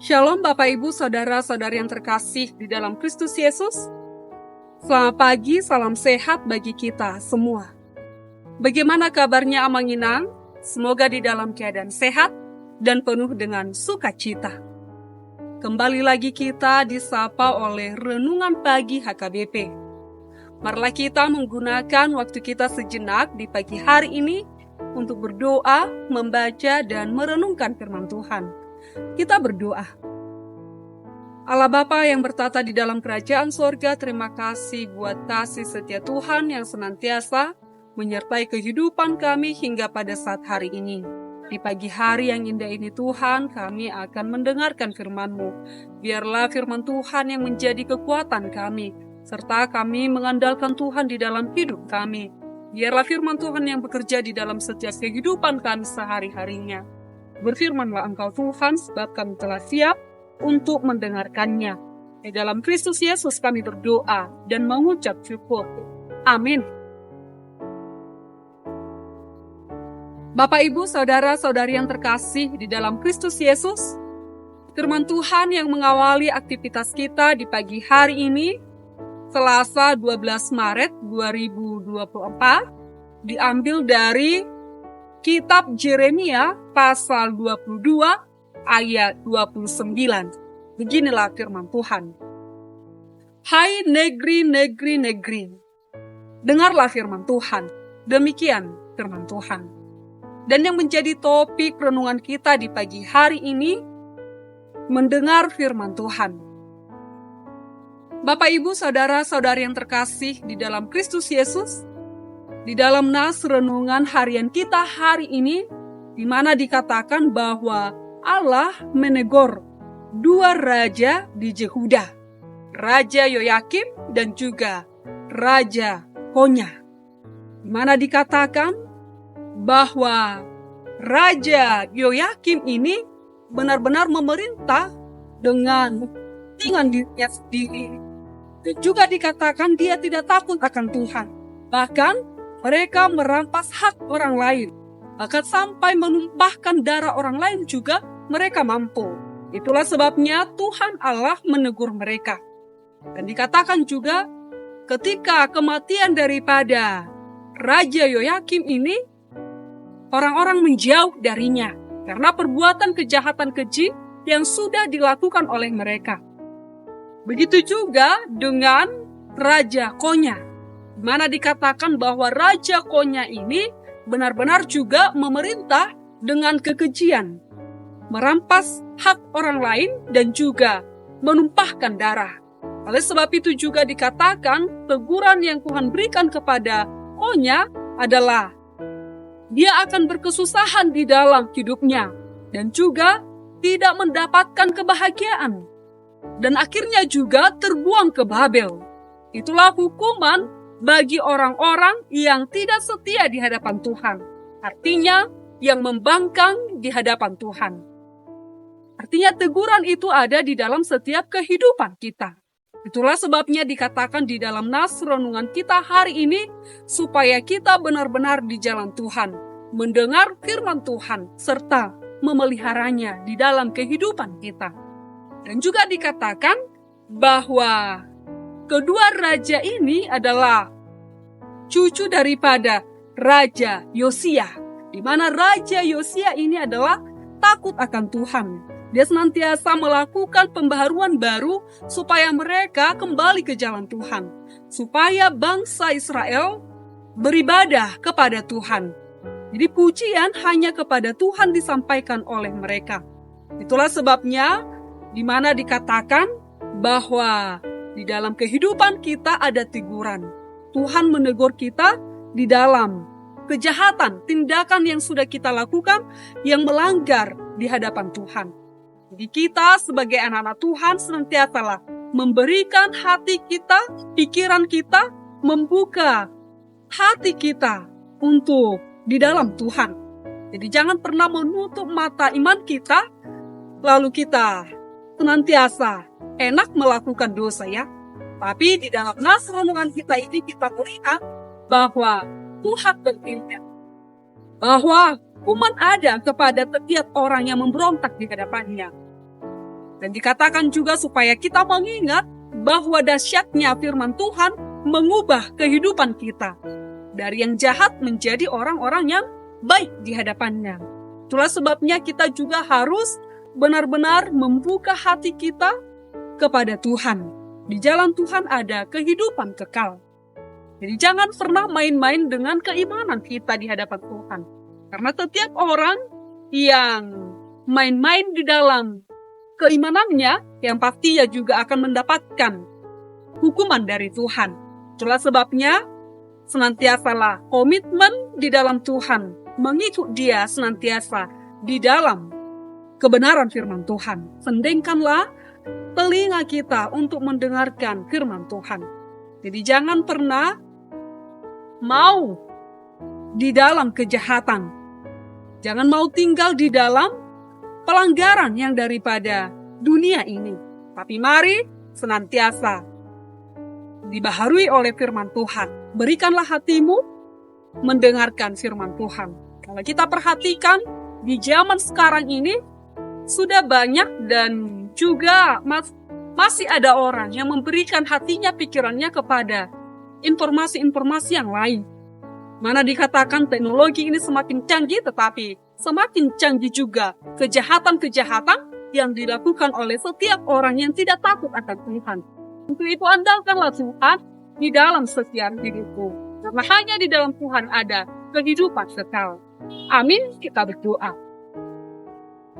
Shalom Bapak Ibu Saudara-saudari yang terkasih di dalam Kristus Yesus. Selamat pagi, salam sehat bagi kita semua. Bagaimana kabarnya Amanginang? Semoga di dalam keadaan sehat dan penuh dengan sukacita. Kembali lagi kita disapa oleh Renungan Pagi HKBP. Marilah kita menggunakan waktu kita sejenak di pagi hari ini untuk berdoa, membaca, dan merenungkan firman Tuhan. Kita berdoa. Allah Bapa yang bertata di dalam kerajaan sorga, terima kasih buat kasih setia Tuhan yang senantiasa menyertai kehidupan kami hingga pada saat hari ini. Di pagi hari yang indah ini Tuhan, kami akan mendengarkan firman-Mu. Biarlah firman Tuhan yang menjadi kekuatan kami, serta kami mengandalkan Tuhan di dalam hidup kami. Biarlah firman Tuhan yang bekerja di dalam setiap kehidupan kami sehari-harinya. Berfirmanlah Engkau Tuhan, sebab kami telah siap untuk mendengarkannya. Di dalam Kristus Yesus kami berdoa dan mengucap syukur. Amin. Bapak, Ibu, Saudara-saudari yang terkasih di dalam Kristus Yesus, firman Tuhan yang mengawali aktivitas kita di pagi hari ini, Selasa 12 Maret 2024, diambil dari Kitab Yeremia pasal 22 ayat 29. Beginilah firman Tuhan. Hai negeri-negeri, dengarlah firman Tuhan. Demikian firman Tuhan. Dan yang menjadi topik renungan kita di pagi hari ini, mendengar firman Tuhan. Bapak, Ibu, Saudara-saudari yang terkasih di dalam Kristus Yesus, di dalam nas renungan harian kita hari ini, di mana dikatakan bahwa Allah menegur dua raja di Yehuda, Raja Yoyakim dan juga Raja Konya. Di mana dikatakan bahwa Raja Yoyakim ini benar-benar memerintah dengan dirinya sendiri. Dan juga dikatakan dia tidak takut akan Tuhan. Bahkan mereka merampas hak orang lain. Bahkan sampai menumpahkan darah orang lain juga mereka mampu. Itulah sebabnya Tuhan Allah menegur mereka. Dan dikatakan juga ketika kematian daripada Raja Yoyakim ini, orang-orang menjauh darinya karena perbuatan kejahatan keji yang sudah dilakukan oleh mereka. Begitu juga dengan Raja Konya, di mana dikatakan bahwa Raja Konya ini benar-benar juga memerintah dengan kekejian, merampas hak orang lain dan juga menumpahkan darah. Oleh sebab itu juga dikatakan teguran yang Tuhan berikan kepada Konya adalah dia akan berkesusahan di dalam hidupnya dan juga tidak mendapatkan kebahagiaan. Dan akhirnya juga terbuang ke Babel. Itulah hukuman bagi orang-orang yang tidak setia di hadapan Tuhan. Artinya yang membangkang di hadapan Tuhan. Artinya teguran itu ada di dalam setiap kehidupan kita. Itulah sebabnya dikatakan di dalam nas renungan kita hari ini, supaya kita benar-benar di jalan Tuhan, mendengar firman Tuhan, serta memeliharanya di dalam kehidupan kita. Dan juga dikatakan bahwa kedua raja ini adalah cucu daripada Raja Yosia, di mana Raja Yosia ini adalah takut akan Tuhan. Dia senantiasa melakukan pembaharuan baru supaya mereka kembali ke jalan Tuhan, supaya bangsa Israel beribadah kepada Tuhan. Jadi pujian hanya kepada Tuhan disampaikan oleh mereka. Itulah sebabnya di mana dikatakan bahwa di dalam kehidupan kita ada teguran. Tuhan menegur kita di dalam kejahatan, tindakan yang sudah kita lakukan yang melanggar di hadapan Tuhan. Jadi kita sebagai anak-anak Tuhan senantiasalah memberikan hati kita, pikiran kita, membuka hati kita untuk di dalam Tuhan. Jadi jangan pernah menutup mata iman kita, lalu kita senantiasa enak melakukan dosa ya. Tapi di dalam nas renungan kita ini kita melihat bahwa Tuhan berfirman bahwa hukuman ada kepada setiap orang yang memberontak di hadapannya. Dan dikatakan juga supaya kita mengingat bahwa dahsyatnya firman Tuhan mengubah kehidupan kita dari yang jahat menjadi orang-orang yang baik di hadapannya. Itulah sebabnya kita juga harus benar-benar membuka hati kita kepada Tuhan. Di jalan Tuhan ada kehidupan kekal. Jadi jangan pernah main-main dengan keimanan kita di hadapan Tuhan. Karena setiap orang yang main-main di dalam keimanannya, yang pastinya juga akan mendapatkan hukuman dari Tuhan. Itulah sebabnya senantiasalah komitmen di dalam Tuhan, mengikut Dia senantiasa di dalam kebenaran firman Tuhan. Sendengkanlah telinga kita untuk mendengarkan firman Tuhan. Jadi jangan pernah mau di dalam kejahatan. Jangan mau tinggal di dalam pelanggaran yang daripada dunia ini. Tapi mari senantiasa dibaharui oleh firman Tuhan. Berikanlah hatimu mendengarkan firman Tuhan. Kalau kita perhatikan di zaman sekarang ini sudah banyak dan juga masih ada orang yang memberikan hatinya, pikirannya kepada informasi-informasi yang lain. Mana dikatakan teknologi ini semakin canggih, tetapi semakin canggih juga kejahatan-kejahatan yang dilakukan oleh setiap orang yang tidak takut akan Tuhan. Untuk itu andalkanlah Tuhan di dalam setiap hidupku. Karena hanya di dalam Tuhan ada kehidupan kekal. Amin, kita berdoa.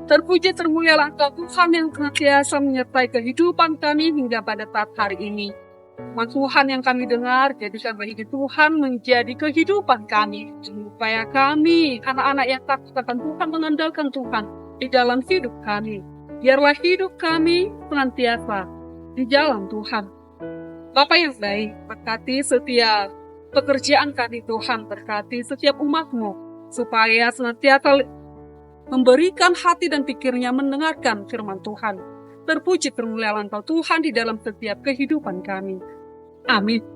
Terpuji termulialah Engkau Tuhan yang senantiasa menyertai kehidupan kami hingga pada saat hari ini. Firman Tuhan yang kami dengar, jadikan bagi Tuhan menjadi kehidupan kami. Supaya kami, anak-anak yang takut akan Tuhan, mengandalkan Tuhan di dalam hidup kami. Biarlah hidup kami senantiasa di jalan Tuhan. Bapa yang baik, berkati setiap pekerjaan kami Tuhan, berkati setiap umat-Mu, supaya senantiasa memberikan hati dan pikirnya mendengarkan firman Tuhan. Terpuji termulialah Engkau Tuhan di dalam setiap kehidupan kami. Amin.